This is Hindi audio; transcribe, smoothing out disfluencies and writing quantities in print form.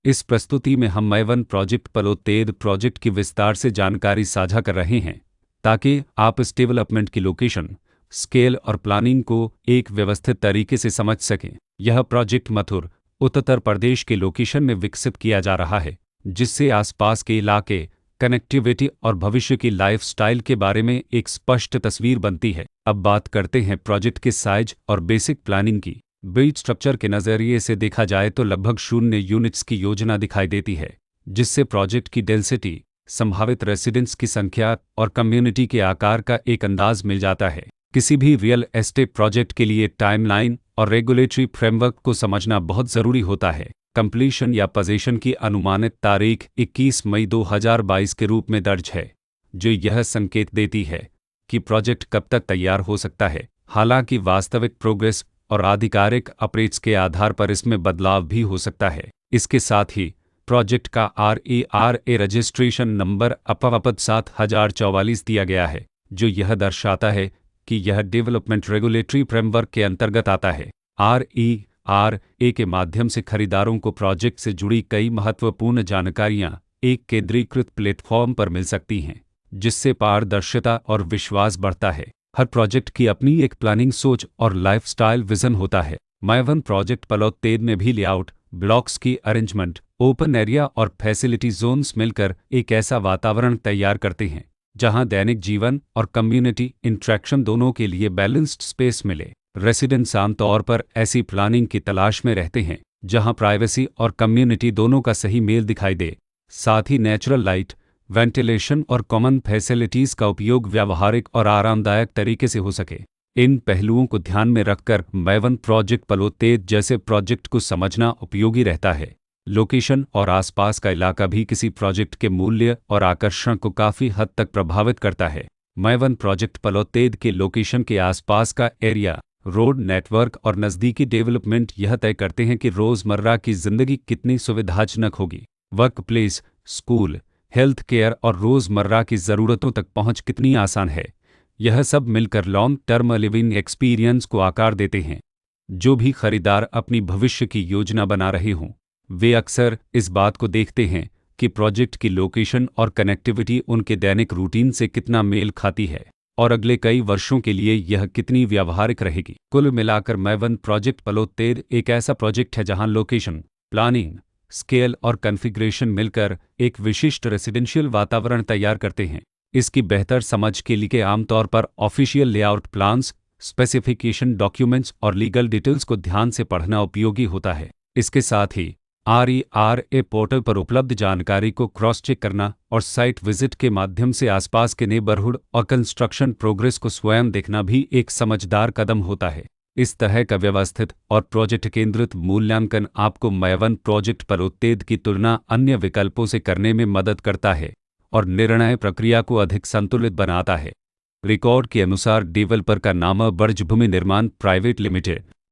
इस प्रस्तुति में हम मैवन प्रोजेक्ट पलोतेद प्रोजेक्ट की विस्तार से जानकारी साझा कर रहे हैं ताकि आप इस डेवलपमेंट की लोकेशन, स्केल और प्लानिंग को एक व्यवस्थित तरीके से समझ सकें। यह प्रोजेक्ट मथुर, उत्तर प्रदेश के लोकेशन में विकसित किया जा रहा है, जिससे आसपास के इलाके, कनेक्टिविटी और भविष्य की लाइफस्टाइल के बारे में एक स्पष्ट तस्वीर बनती है। अब बात करते हैं प्रोजेक्ट के साइज और बेसिक प्लानिंग की। बिल्ड स्ट्रक्चर के नज़रिए से देखा जाए तो लगभग 0 यूनिट्स की योजना दिखाई देती है, जिससे प्रोजेक्ट की डेंसिटी, संभावित रेसिडेंट्स की संख्या और कम्युनिटी के आकार का एक अंदाज मिल जाता है। किसी भी रियल एस्टेट प्रोजेक्ट के लिए टाइमलाइन और रेगुलेटरी फ्रेमवर्क को समझना बहुत ज़रूरी होता है। कंप्लीशन या पोजीशन की अनुमानित तारीख 21 मई 2022 के रूप में दर्ज है, जो यह संकेत देती है कि प्रोजेक्ट कब तक तैयार हो सकता है। हालांकि वास्तविक प्रोग्रेस और आधिकारिक अपडेट्स के आधार पर इसमें बदलाव भी हो सकता है। इसके साथ ही प्रोजेक्ट का RERA रजिस्ट्रेशन नंबर अपवाद 7044 दिया गया है, जो यह दर्शाता है कि यह डेवलपमेंट रेगुलेटरी फ्रेमवर्क के अंतर्गत आता है। RERA के माध्यम से खरीदारों को प्रोजेक्ट से जुड़ी कई महत्वपूर्ण जानकारियां एक केंद्रीकृत प्लेटफॉर्म पर मिल सकती हैं, जिससे पारदर्शिता और विश्वास बढ़ता है। हर प्रोजेक्ट की अपनी एक प्लानिंग सोच और लाइफस्टाइल विजन होता है। मैवन प्रोजेक्ट पलोतेद में भी लेआउट, ब्लॉक्स की अरेंजमेंट, ओपन एरिया और फैसिलिटी जोन्स मिलकर एक ऐसा वातावरण तैयार करते हैं जहां दैनिक जीवन और कम्युनिटी इंटरेक्शन दोनों के लिए बैलेंस्ड स्पेस मिले। रेसिडेंट्स आमतौर पर ऐसी प्लानिंग की तलाश में रहते हैं जहां प्राइवेसी और कम्युनिटी दोनों का सही मेल दिखाई दे। साथ ही नेचुरल लाइट, वेंटिलेशन और कॉमन फैसिलिटीज़ का उपयोग व्यावहारिक और आरामदायक तरीके से हो सके। इन पहलुओं को ध्यान में रखकर मैवन प्रोजेक्ट पलोतेद जैसे प्रोजेक्ट को समझना उपयोगी रहता है। लोकेशन और आसपास का इलाका भी किसी प्रोजेक्ट के मूल्य और आकर्षण को काफ़ी हद तक प्रभावित करता है। मैवन प्रोजेक्ट पलोतेद के लोकेशन के आसपास का एरिया, रोड नेटवर्क और नज़दीकी डेवलपमेंट यह तय करते हैं कि रोज़मर्रा की ज़िंदगी कितनी सुविधाजनक होगी। Work place, school, health care और रोज़मर्रा की ज़रूरतों तक पहुंच कितनी आसान है। यह सब मिलकर लॉन्ग टर्म लिविंग एक्सपीरियंस को आकार देते हैं। जो भी खरीदार अपनी भविष्य की योजना बना रहे हों, वे अक्सर इस बात को देखते हैं कि प्रोजेक्ट की लोकेशन और कनेक्टिविटी उनके दैनिक रूटीन से कितना मेल खाती है और अगले कई वर्षों के लिए यह कितनी व्यावहारिक रहेगी। कुल मिलाकर मैवन प्रोजेक्ट पलोतेद एक ऐसा प्रोजेक्ट है जहां लोकेशन, प्लानिंग, स्केल और कॉन्फ़िगरेशन मिलकर एक विशिष्ट रेसिडेंशियल वातावरण तैयार करते हैं। इसकी बेहतर समझ के लिए आमतौर पर official layout plans, specification documents और लीगल डिटेल्स को ध्यान से पढ़ना उपयोगी होता है। इसके साथ ही RERA पोर्टल पर उपलब्ध जानकारी को क्रॉस चेक करना और साइट विजिट के माध्यम से आसपास के नेबरहुड और कंस्ट्रक्शन प्रोग्रेस को स्वयं देखना भी एक समझदार कदम होता है। इस तरह का व्यवस्थित और प्रोजेक्ट केंद्रित मूल्यांकन आपको मैवन प्रोजेक्ट पलोतेद की तुलना अन्य विकल्पों से करने में मदद करता है और निर्णय प्रक्रिया को अधिक संतुलित बनाता है। रिकॉर्ड के अनुसार डेवलपर का नाम बर्जभूमि निर्माण प्राइवेट लिमिटेड